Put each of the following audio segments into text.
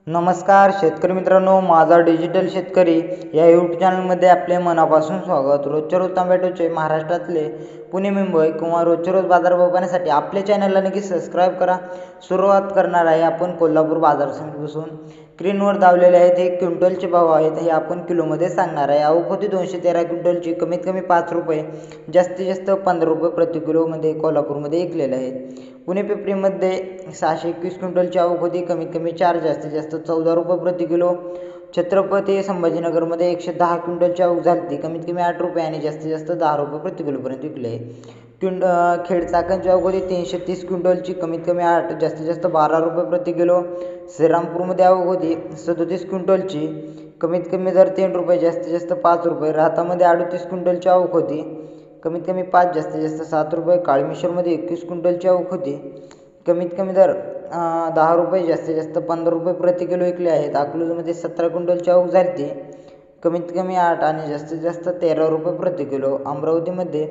नमस्कार शेतकरी मित्रांनो, माझा डिजिटल शेतकरी या यूट्यूब चॅनलमध्ये आपले मनापासून स्वागत। रोजच्या रोज टोमॅटोचे महाराष्ट्रातले पुणे मुंबई किंवा रोजच्या रोज बाजारभाव पाहण्यासाठी आपल्या चॅनलला नक्की सबस्क्राईब करा। सुरुवात करणार आहे आपण कोल्हापूर बाजार समितीपासून। स्क्रीनवर दावलेले आहेत हे क्विंटलचे भाव आहेत, हे आपण किलोमध्ये सांगणार आहे। आवक होती 213 क्विंटलची, कमीत कमी 5 रुपये, जास्तीत जास्त 15 रुपये प्रति किलोमध्ये कोल्हापूरमध्ये विकलेले आहेत। पुणे पिंपरीमध्ये 621 क्विंटलची आवक होती, कमीत कमी 4, जास्तीत जास्त 14 रुपये प्रति किलो। छत्रपती संभाजीनगरमध्ये 110 क्विंटलची आवक झाली, कमीत कमी 8 रुपये आणि जास्तीत जास्त 10 रुपये प्रति किलोपर्यंत विकले आहे। खेड चाकणची आवक होती 330 क्विंटलची, कमीत कमी 8, जास्तीत जास्त 12 रुपये प्रति किलो। श्रीरामपूरमध्ये आवक होती 37 क्विंटलची, कमीत कमी दर 3 रुपये, जास्तीत जास्त 5 रुपये। राहतामध्ये 38 क्विंटलची आवक होती, कमीत कमी 5, जास्तीत जास्त 7 रुपये। काळमेश्वरमध्ये 21 क्विंटलची आवक होती, कमीत कमी दर 10 रुपये, जास्तीत जास्त 15 रुपये प्रति किलो विकले आहेत। अकलूजमध्ये 17 क्विंटलची आवक झाली, कमीत कमी 8 आणि जास्तीत जास्त 13 रुपये प्रति किलो। अमरावतीमध्ये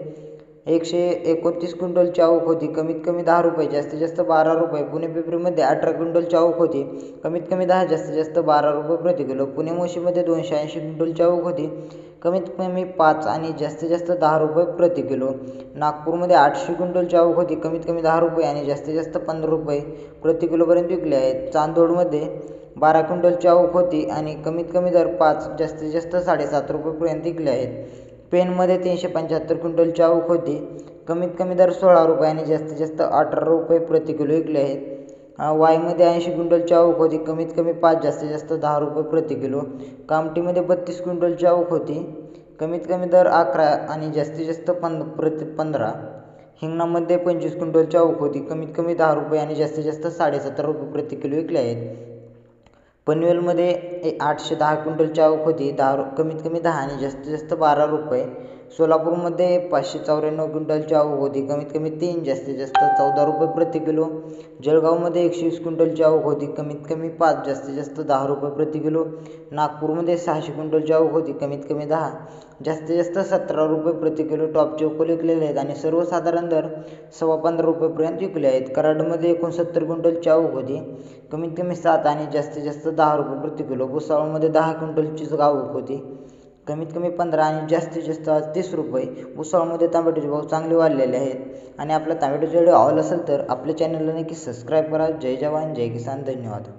129 क्विंटलची आवक होती, कमीत कमी 10 रुपये, जास्तीत जास्त 12 रुपये। पुणे पिंपरीमध्ये 18 क्विंटलची आवक होती, कमीत कमी 10, जास्तीत जास्त 12 रुपये प्रति किलो। पुणे मोशीमध्ये 280 क्विंटलची आवक होती, कमीत कमी 5 आणि जास्तीत जास्त 10 रुपये प्रति किलो। नागपूरमध्ये 800 क्विंटलची आवक होती, कमीत कमी 10 रुपये आणि जास्तीत जास्त 15 रुपये प्रति किलोपर्यंत विकले आहेत। चांदोडमध्ये 12 क्विंटलची आवक होती आणि कमीत कमी दर 5, जास्तीत जास्त 7.5 रुपयेपर्यंत विकले आहेत। पेनमध्ये 375 क्विंटलची आवक होती, कमीत कमी दर 16 रुपये आणि जास्तीत जास्त 18 रुपये प्रति किलो विकले आहेत। वाईमध्ये 80 क्विंटलची आवक होती, कमीत कमी 5, जास्तीत जास्त 10 रुपये प्रति किलो। कामठीमध्ये 32 क्विंटलची आवक होती, कमीत कमी दर 11 आणि जास्तीत जास्त 15। हिंगणामध्ये 25 क्विंटलची आवक होती, कमीत कमी 10 रुपये आणि जास्तीत जास्त 17.5 रुपये प्रति किलो विकले आहेत। पनवेलमध्ये 810 क्विंटलची आवक होती, कमीत कमी 10 आणि जास्तीत जास्त 12 रुपये। सोलापूरमध्ये 594 क्विंटलची आवक होती, कमीत कमी 3, जास्तीत जास्त 14 रुपये प्रति किलो। जळगावमध्ये 120 क्विंटलची आवक होती, कमीत कमी 5, जास्तीत जास्त 10 रुपये प्रति किलो। नागपूरमध्ये 600 क्विंटलची आवक होती, कमीत कमी 10, जास्तीत जास्त 17 रुपये प्रति किलो। टॉपचे अकोले विकलेले आहेत आणि सर्वसाधारण दर 15.25 रुपयेपर्यंत विकले आहेत। कराडमध्ये 69 क्विंटलची आवक होती, कमीत कमी 7 आणि जास्तीत जास्त 10 रुपये प्रति किलो। भुसावळमध्ये 10 क्विंटलचीच आवक होती, कमीत कमी 15 आणि जास्तीत जास्त 30 रुपये। भुसावळमध्ये टोमॅटोचे भाव चांगले वाढलेले आहेत आणि आपला टोमॅटोचा व्हिडिओ आवडला असेल तर आपल्या चॅनलला नक्की सबस्क्राईब करा। जय जवान जय किसान, धन्यवाद।